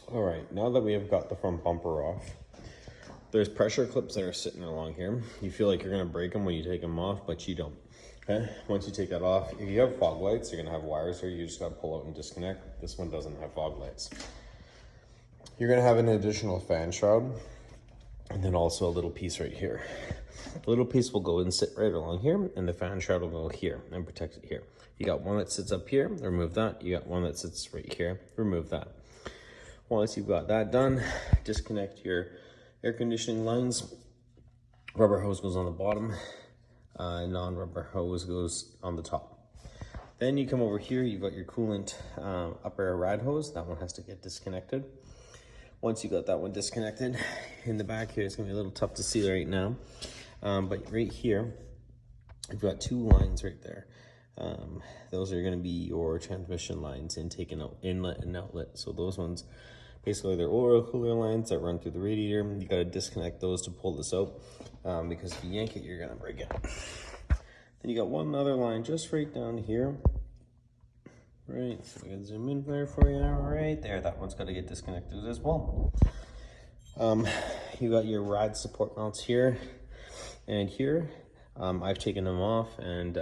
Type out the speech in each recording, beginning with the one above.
All right, now that we have got the front bumper off, there's pressure clips that are sitting along here. You feel like you're gonna break them when you take them off, but you don't. Okay, once you take that off, if you have fog lights, you're gonna have wires here. You just gotta pull out and disconnect. This one doesn't have fog lights. You're gonna have an additional fan shroud, and then also a little piece right here. The little piece will go and sit right along here, and the fan shroud will go here and protect it here. You got one that sits up here, remove that. You got one that sits right here, remove that. Once you've got that done, disconnect your air conditioning lines. Rubber hose goes on the bottom, non-rubber hose goes on the top. Then you come over here, you've got your coolant upper rad hose. That one has to get disconnected. Once you got that one disconnected, in the back here, it's gonna be a little tough to see right now. But right here, you've got two lines right there. Those are gonna be your transmission lines, intake and inlet and outlet. So those ones, basically they're oil cooler lines that run through the radiator. You gotta disconnect those to pull this out, because if you yank it, you're gonna break it. Then you got one other line just right down here. Right, so I can zoom in there for you, right there. That one's gotta get disconnected as well. You got your rad support mounts here and here. I've taken them off and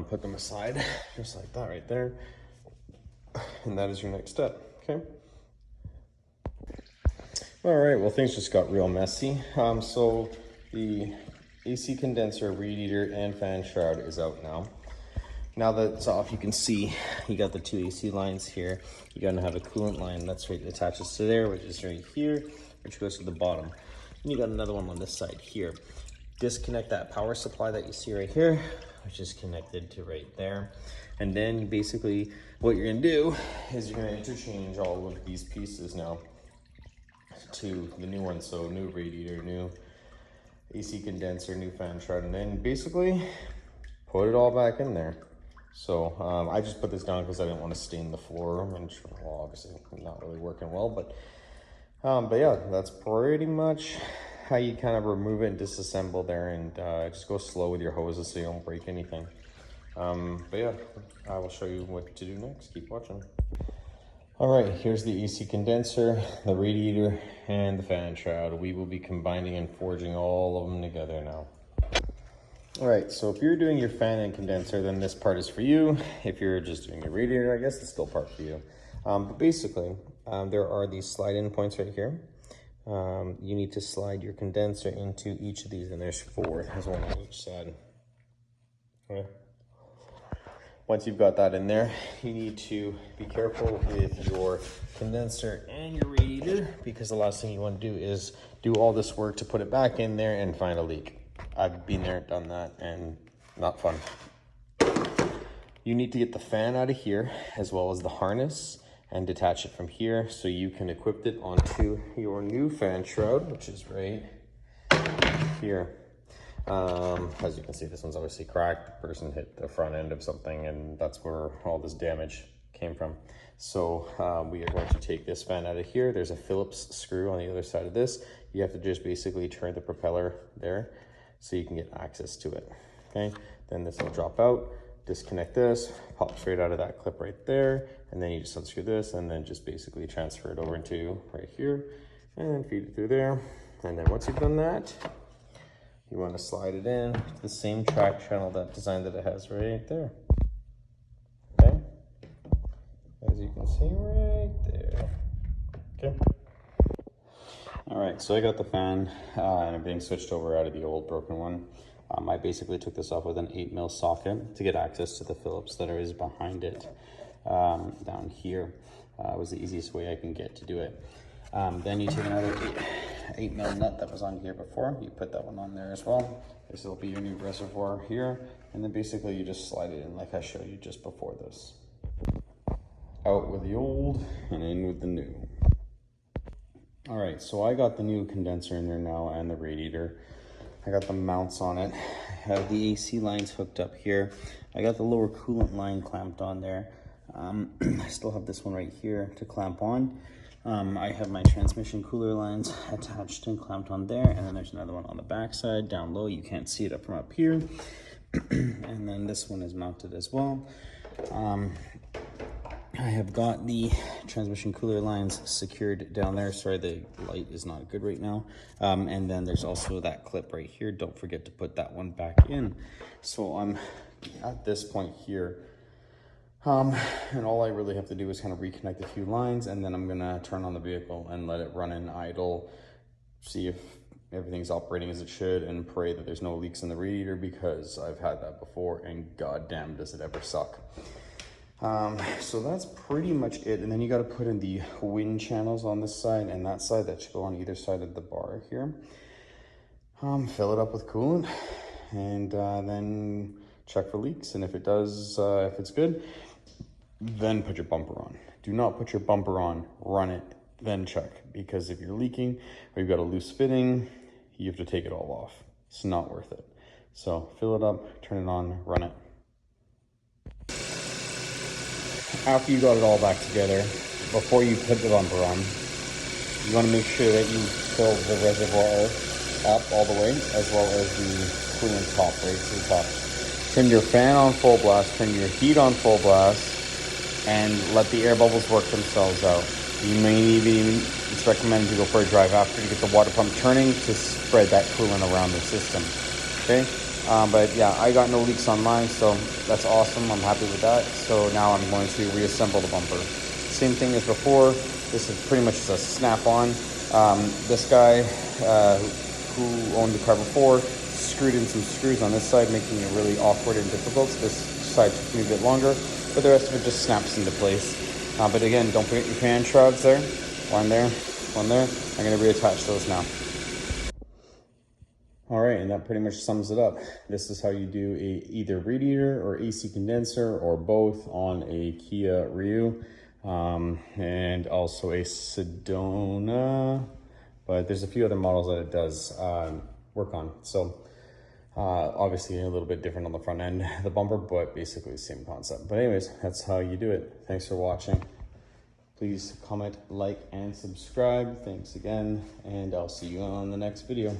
put them aside, just like that right there. And that is your next step, okay? All right, well, things just got real messy. So the AC condenser, radiator, and fan shroud is out now. Now that it's off, you can see you got the two AC lines here. You're gonna have a coolant line that's right attaches to there, which is right here, which goes to the bottom. And you got another one on this side here. Disconnect that power supply that you see right here, which is connected to right there. And then basically what you're gonna do is you're gonna interchange all of these pieces now to the new one. So new radiator, new AC condenser, new fan shroud, and then basically put it all back in there. So I just put this down because I didn't want to stain the floor, and well, obviously not really working well, but yeah, that's pretty much how you kind of remove it and disassemble there, and just go slow with your hoses so you don't break anything. But yeah, I will show you what to do next. Keep watching. All right, here's the AC condenser, the radiator, and the fan shroud. We will be combining and forging all of them together now. All right, so if you're doing your fan and condenser, then this part is for you. If you're just doing your radiator, I guess it's still part for you. But basically, there are these slide-in points right here. You need to slide your condenser into each of these, and there's 4. There's one on each side. Okay. Once you've got that in there, you need to be careful with your condenser and your radiator, because the last thing you want to do is do all this work to put it back in there and find a leak. I've been there, done that, and not fun. You need to get the fan out of here, as well as the harness, and detach it from here so you can equip it onto your new fan shroud, which is right here. As you can see, this one's obviously cracked. The person hit the front end of something, and that's where all this damage came from. So we are going to take this fan out of here. There's a Phillips screw on the other side of this. You have to just basically turn the propeller there so you can get access to it, okay? Then this will drop out, disconnect this, pop straight out of that clip right there, and then you just unscrew this, and then just basically transfer it over into right here, and then feed it through there. And then once you've done that, you want to slide it in to the same track channel, that design that it has right there, okay? As you can see right there, okay? All right, so I got the fan and everything switched over out of the old broken one. I basically took this off with an 8mm socket to get access to the Phillips that is behind it down here. Was the easiest way I can get to do it. Then you take another 8mm nut that was on here before. You put that one on there as well. This will be your new reservoir here. And then basically you just slide it in like I showed you just before this. Out with the old and in with the new. All right, so I got the new condenser in there now and the radiator. I got the mounts on it. I have the AC lines hooked up here. I got the lower coolant line clamped on there. I still have this one right here to clamp on. I have my transmission cooler lines attached and clamped on there, and then there's another one on the back side down low. You can't see it up from up here. And then this one is mounted as well. I have got the transmission cooler lines secured down there. Sorry, the light is not good right now. And then there's also that clip right here. Don't forget to put that one back in. So I'm at this point here. And all I really have to do is kind of reconnect a few lines, and then I'm gonna turn on the vehicle and let it run in idle, see if everything's operating as it should, and pray that there's no leaks in the radiator, because I've had that before and goddamn does it ever suck. So that's pretty much it. And then you got to put in the wind channels on this side and that side that should go on either side of the bar here. Fill it up with coolant, and then check for leaks. And if it does, if it's good, then put your bumper on. Do not put your bumper on, run it, then check. Because if you're leaking or you've got a loose fitting, you have to take it all off. It's not worth it. So fill it up, turn it on, run it. After you got it all back together, before you put the bumper on, you want to make sure that you fill the reservoir up all the way, as well as the coolant top right to the top. Turn your fan on full blast, turn your heat on full blast, and let the air bubbles work themselves out. You may even, it's recommended to go for a drive after to get the water pump turning to spread that coolant around the system, okay? But yeah, I got no leaks on mine, so that's awesome. I'm happy with that. So now I'm going to reassemble the bumper. Same thing as before. This is pretty much just a snap-on. This guy who owned the car before screwed in some screws on this side, making it really awkward and difficult. So this side took me a bit longer, but the rest of it just snaps into place. But again, don't forget your fan shrouds there. One there, one there. I'm going to reattach those now. All right, and that pretty much sums it up. This is how you do either radiator or AC condenser or both on a Kia Rio, and also a Sedona, but there's a few other models that it does work on. So obviously a little bit different on the front end, the bumper, but basically the same concept. But anyways, that's how you do it. Thanks for watching. Please comment, like, and subscribe. Thanks again, and I'll see you on the next video.